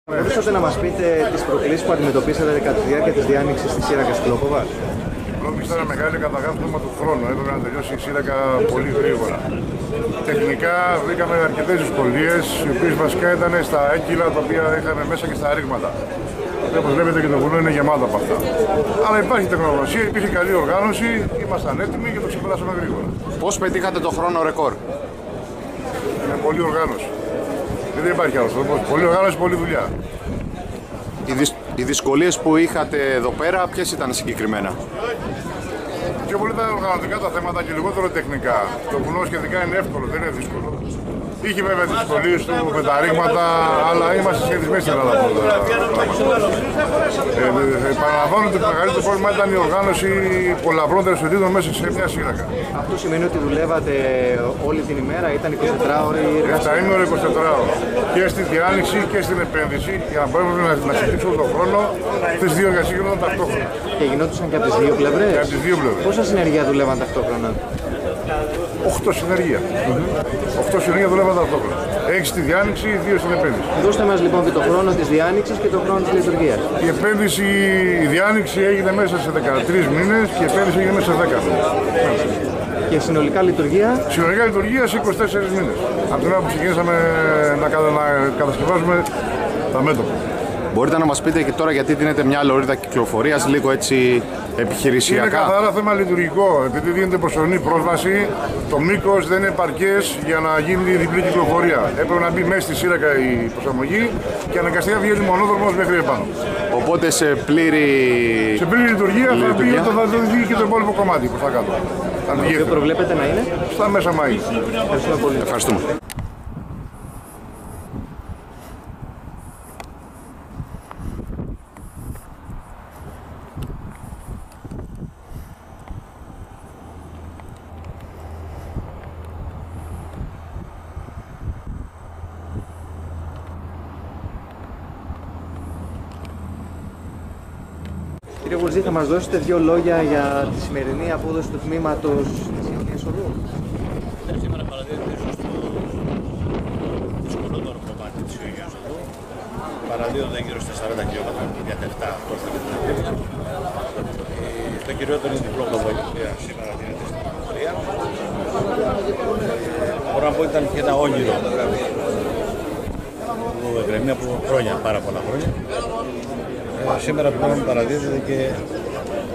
Μπορούσατε να μας πείτε τις προκλήσεις που αντιμετωπίσατε κατά τη διάρκεια της διάνοιξης της Σύρακας Κλόποβας? Η πρόκληση ήταν μεγάλη κατά κάποιο θέμα του χρόνου. Έπρεπε να τελειώσει η Σύρακα πολύ γρήγορα. Τεχνικά βρήκαμε αρκετές δυσκολίες, οι οποίες βασικά ήταν στα έγκυλα τα οποία είχαμε μέσα και στα ρήγματα. Όπως βλέπετε και το βουνό είναι γεμάτο από αυτά. Αλλά υπάρχει τεχνογνωσία, υπήρχε καλή οργάνωση, ήμασταν έτοιμοι και το ξεπεράσαμε γρήγορα. Πώς πετύχατε το χρόνο ρεκόρ? Είναι πολλή οργάνωση. Δεν υπάρχει άλλος τρόπος. Πολλή οργάνωση, πολλή δουλειά. Οι δυσκολίες που είχατε εδώ πέρα, ποιες ήταν συγκεκριμένα? Πιο πολύ τα οργανωτικά τα θέματα και λιγότερο τεχνικά. Το βουνό σχετικά είναι εύκολο, δεν είναι δύσκολο. Είχε βέβαια τις δυσκολίες του με τα ρήγματα, αλλά είμαστε σχετισμένοι στην Ελλάδα. Παραλαμβάνω ότι το μεγαλύτερο πρόβλημα ήταν η οργάνωση πολλαπλών δραστηριοτήτων μέσα σε μια σύρακα. Αυτό σημαίνει ότι δουλεύατε όλη την ημέρα, ήταν 24 ώρες η εργασία? 7 ήμουν 24 ώρες. Και στη διάνοιξη και στην επένδυση, για να μπορούμε να συντηρήσουμε τον χρόνο, τις δύο εργασίες γινόταν ταυτόχρονα. Και γινόντουσαν και από τις δύο πλευρές? Και από τις δύο πλευρές. Πόσα συνεργεία δουλεύαν ταυτόχρονα? 8 συνεργεία. 8 συνεργεία δουλεύαν ταυτόχρονα. 6 στη διάνοιξη, 2 στην επένδυση. Δώστε μας λοιπόν και το χρόνο της διάνοιξης και το χρόνο της λειτουργίας. Η επένδυση, η διάνοιξη έγινε μέσα σε 13 μήνες και η επένδυση έγινε μέσα σε 10 μήνες. Και συνολικά λειτουργία? Συνολικά λειτουργία σε 24 μήνες. Από την ώρα που ξεκινήσαμε να κατασκευάζουμε τα μέτωπα. Μπορείτε να μας πείτε και τώρα γιατί δίνετε μια λωρίδα κυκλοφορίας λίγο έτσι επιχειρησιακά? Είναι καθαρά θέμα λειτουργικό. Επειδή δίνεται προσωρινή πρόσβαση, το μήκος δεν είναι επαρκές για να γίνει διπλή κυκλοφορία. Έπρεπε να μπει μέσα στη Σύρακα η προσαρμογή και αναγκαστικά βγαίνει μονόδρομος μέχρι επάνω. Οπότε σε πλήρη λειτουργία θα βγει και το υπόλοιπο κομμάτι προς τα κάτω. Το προβλέπετε να είναι στα μέσα Μαΐου. Ευχαριστούμε πολύ. Ευχαριστούμε. Κύριε Βουλτζή, θα μας δώσετε δύο λόγια για τη σημερινή απόδοση του τμήματος της Ιωνίας Οδού? Σήμερα παραδίδεται στο δυσκολότερο κομμάτι της Ιωνίας Οδού. Παραδίδονται γύρω στα 40 χιλιόμετρα για 7 όρθα και την Αθήνα. Το κυριότερο είναι η διπλό βοήθεια σήμερα δίνεται στην Αθήνα. Μπορώ να πω ότι ήταν και ένα όνειρο που εκκρεμεί από χρόνια, πάρα πολλά χρόνια. Σήμερα πλέον παραδίδεται και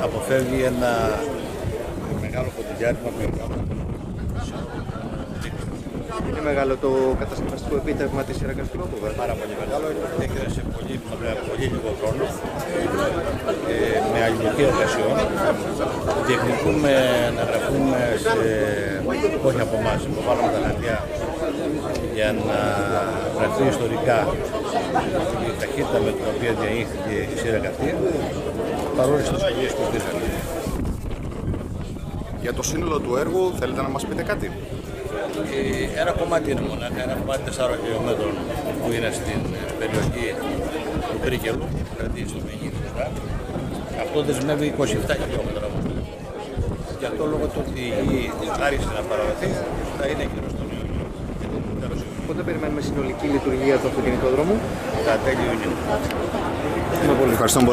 αποφεύγει ένα μεγάλο ποτηλιάρισμα που είναι μεγάλο το κατασκευαστικό επίτευγμα της Σύρακας Κλόποβας? Πάρα πολύ μεγάλο, έγινε σε πολύ λίγο χρόνο με αλληλική εργασιών. Διεκδικούμε να γραφούμε όχι από εμάς, υποβάλλουμε τα χαρτιά για να γραφτεί ιστορικά η ταχύτητα με την οποία διανύχθηκε η Σύρακα αυτή, παρόλες τις δυσκολίες που υπήρχαν. Για το σύνολο του έργου θέλετε να μας πείτε κάτι? Ένα κομμάτι είναι μονάχα, ένα κομμάτι 4 χιλιόμετρων που είναι στην περιοχή του Τρίκελου, δηλαδή στο Μεγίνη. Αυτό δεσμεύει 27 χιλιόμετρα. Γι' αυτό λόγω του ότι η γη άρισε να παραδοθεί, θα είναι γύρω στον Ιούνιο. Πότε περιμένουμε συνολική λειτουργία του αυτοκινητόδρομου? Τα τέλη Ιουνίου. Ευχαριστούμε πολύ.